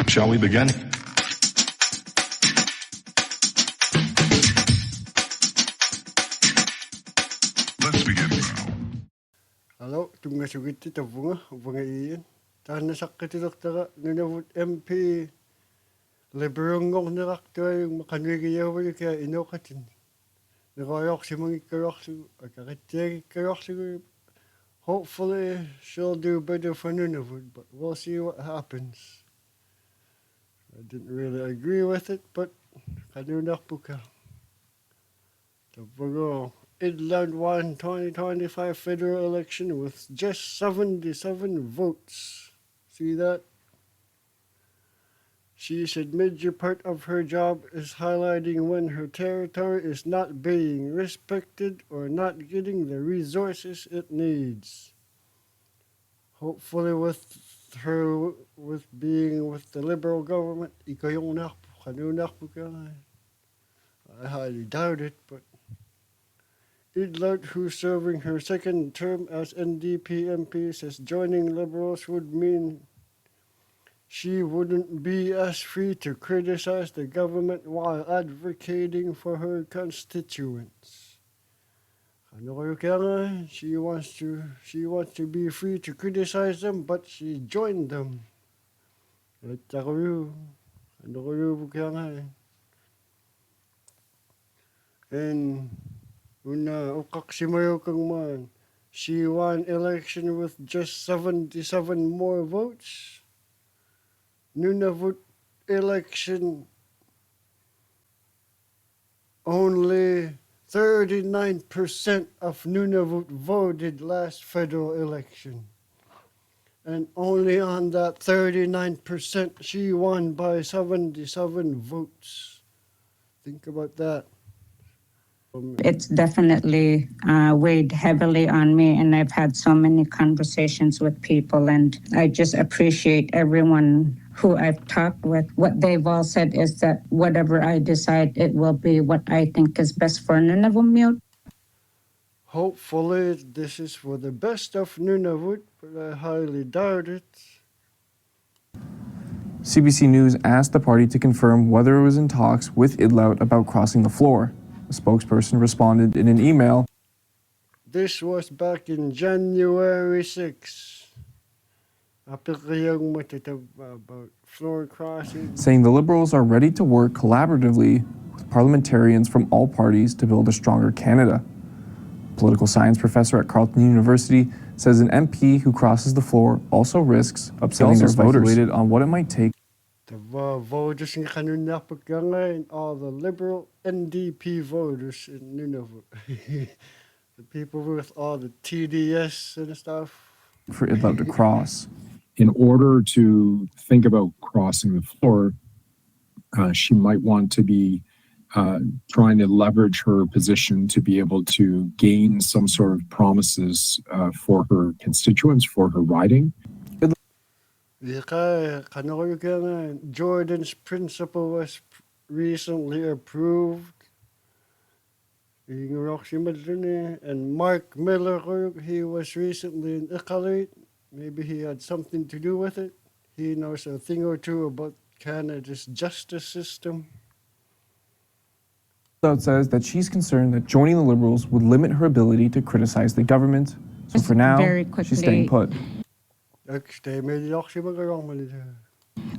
Shall we begin? Let's begin now. Hello, tungasugiti bunga iyan. Tahan nasakit Dr. Nunavut MP. Liberongong naraktuay yung makanwigayaw kaya inokatin. Nakayok si mga ikarok si akakitya ikarok si. Hopefully she'll do better for Nunavut, but we'll see what happens. I didn't really agree with it, but kanunak buka. The People Idlout won 2025 federal election with just 77 votes. See that? She said major part of her job is highlighting when her territory is not being respected or not getting the resources it needs. Hopefully with being with the Liberal government, I highly doubt it, but Idlout, who's serving her second term as NDP MP, says joining Liberals would mean she wouldn't be as free to criticize the government while advocating for her constituents. She wants to be free to criticize them, but she joined them. And she won election with just 77 more votes. Nunavut election, only 39% of Nunavut voted last federal election. And only on that 39%, she won by 77 votes. Think about that. It's definitely weighed heavily on me, and I've had so many conversations with people, and I just appreciate everyone who I've talked with. What they've all said is that whatever I decide, it will be what I think is best for Nunavut. Hopefully this is for the best of Nunavut, but I highly doubt it. CBC News asked the party to confirm whether it was in talks with Idlout about crossing the floor. A spokesperson responded in an email. This was back in January 6. About floor crossing. Saying the Liberals are ready to work collaboratively with parliamentarians from all parties to build a stronger Canada. Political science professor at Carleton University says an MP who crosses the floor also risks upsetting their voters. Speculated on what it might take. The voters in Nunavut and all the Liberal NDP voters in Nunavut. The people with all the TDS and stuff. For Idlout to cross. In order to think about crossing the floor, she might want to be trying to leverage her position to be able to gain some sort of promises for her constituents, for her riding. Jordan's principle was recently approved. And Mark Miller, he was recently in Iqaluit. Maybe he had something to do with it. He knows a thing or two about Canada's justice system. Idlout says that she's concerned that joining the Liberals would limit her ability to criticize the government. So for now, she's staying put.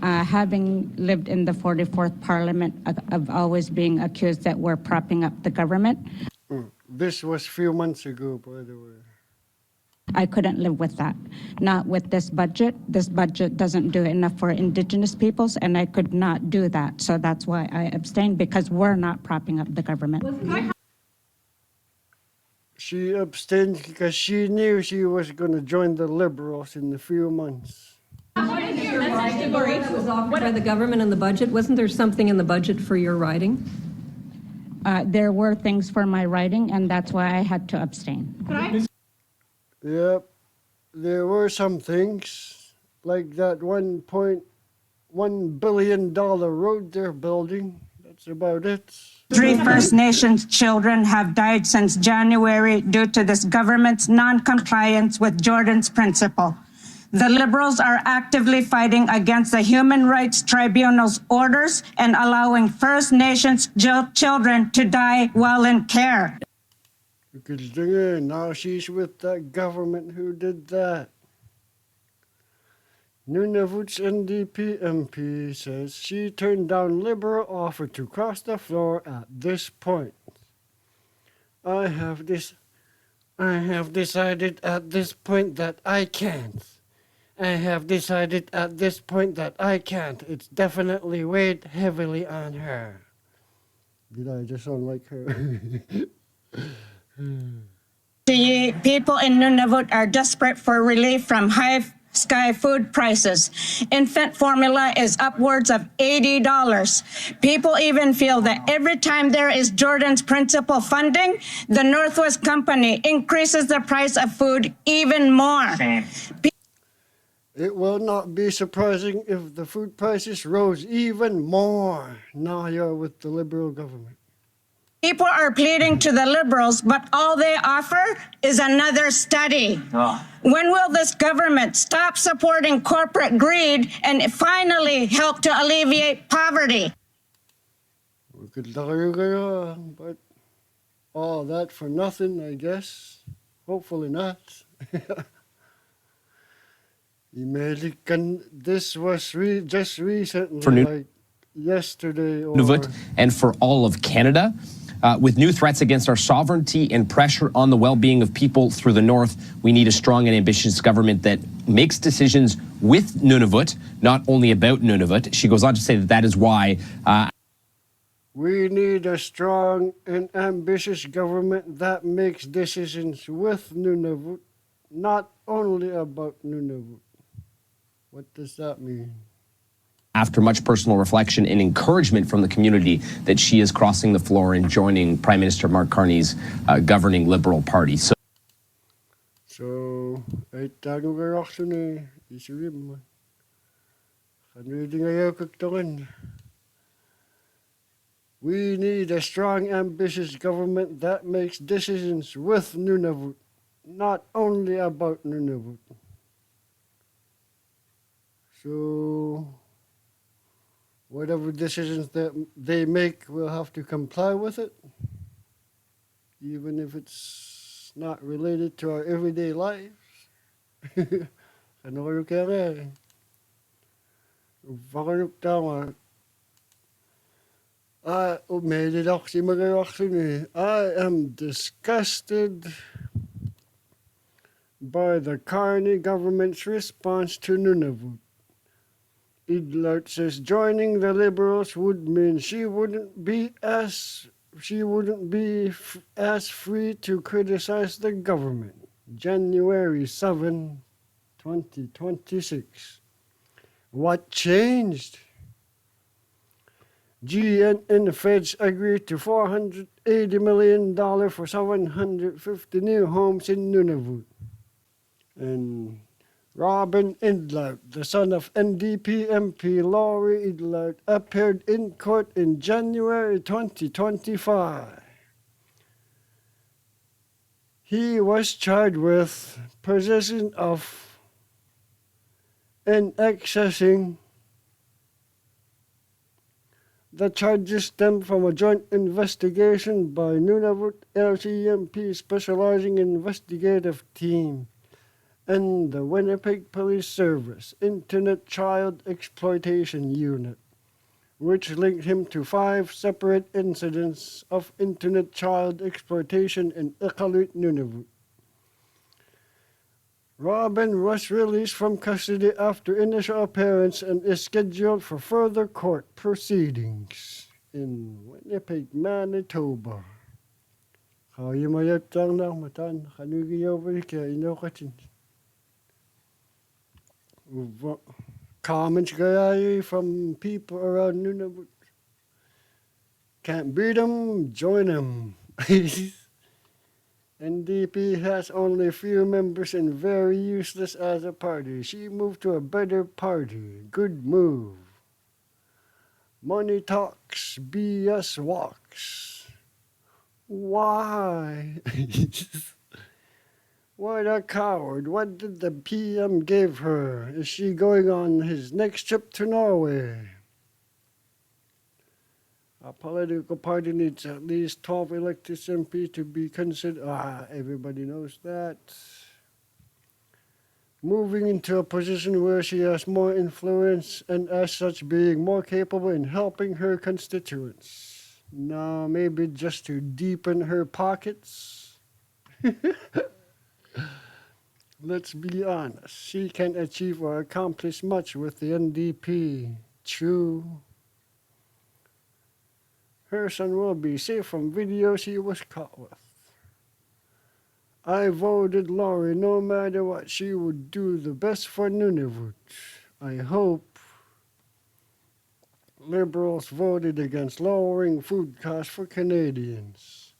Having lived in the 44th Parliament of always being accused that we're propping up the government. This was a few months ago, by the way. I couldn't live with that. Not with this budget. This budget doesn't do enough for Indigenous peoples, and I could not do that. So that's why I abstained, because we're not propping up the government. She abstained because she knew she was going to join the Liberals in a few months. Was offered by the government in the budget. Wasn't there something in the budget for your riding? There were things for my riding, and that's why I had to abstain. Yep, there were some things, like that $1.1 billion road they're building. That's about it. 3 First Nations children have died since January due to this government's non-compliance with Jordan's principle. The Liberals are actively fighting against the Human Rights Tribunal's orders and allowing First Nations children to die while in care. Because now she's with that government who did that. Nunavut's NDP MP says she turned down Liberal offer to cross the floor at this point. I have decided at this point that I can't. I have decided at this point that I can't. It's definitely weighed heavily on her. Did I just sound like her? The people in Nunavut are desperate for relief from high sky food prices. Infant formula is upwards of $80. People even feel that every time there is Jordan's principal funding, the Northwest Company increases the price of food even more. It will not be surprising if the food prices rose even more. Now you're with the Liberal government. People are pleading to the Liberals, but all they offer is another study. When will this government stop supporting corporate greed and finally help to alleviate poverty? But all that for nothing, I guess. Hopefully not. This was just recently, like yesterday. Nunavut and for all of Canada. With new threats against our sovereignty and pressure on the well-being of people through the North, we need a strong and ambitious government that makes decisions with Nunavut, not only about Nunavut. She goes on to say that that is why... we need a strong and ambitious government that makes decisions with Nunavut, not only about Nunavut. What does that mean? After much personal reflection and encouragement from the community, that she is crossing the floor and joining Prime Minister Mark Carney's governing Liberal Party. So ay tago kayo actually, isipin mo. Kanwidi ngayon kagtungan. We need a strong, ambitious government that makes decisions with Nunavut, not only about Nunavut. So, whatever decisions that they make, we'll have to comply with it, even if it's not related to our everyday lives. Ano kayo kaya nga eh? Pakanok tama. Umedid ako si mag-reaction eh. I am disgusted by the Carney government's response to Nunavut. Idlout says joining the Liberals would mean she wouldn't be as free to criticize the government. January 7, 2026. What changed? GN and the feds agreed to $480 million for 750 new homes in Nunavut. And Robin Idlout, the son of NDP MP Laurie Idlout, appeared in court in January 2025. He was charged with possession of and accessing. The charges stem from a joint investigation by Nunavut LCMP Specializing Investigative Team and the Winnipeg Police Service Internet Child Exploitation Unit, which linked him to 5 separate incidents of Internet child exploitation in Iqaluit, Nunavut. Robin was released from custody after initial appearance and is scheduled for further court proceedings in Winnipeg, Manitoba. Kaya mayatang na matan kanugiyaw balik kaya inokachin. Comments kaya from people around Nunavut. Can't beat them, join them. NDP has only a few members and very useless as a party. She moved to a better party. Good move. Money talks, BS walks. Why? What a coward. What did the PM give her? Is she going on his next trip to Norway? A political party needs at least 12 elected MPs to be considered. Everybody knows that. Moving into a position where she has more influence and as such being more capable in helping her constituents. Now, maybe just to deepen her pockets. Let's be honest, she can achieve or accomplish much with the NDP. True. Her son will be safe from videos he was caught with. I voted Laurie no matter what. She would do the best for Nunavut. I hope Liberals voted against lowering food costs for Canadians.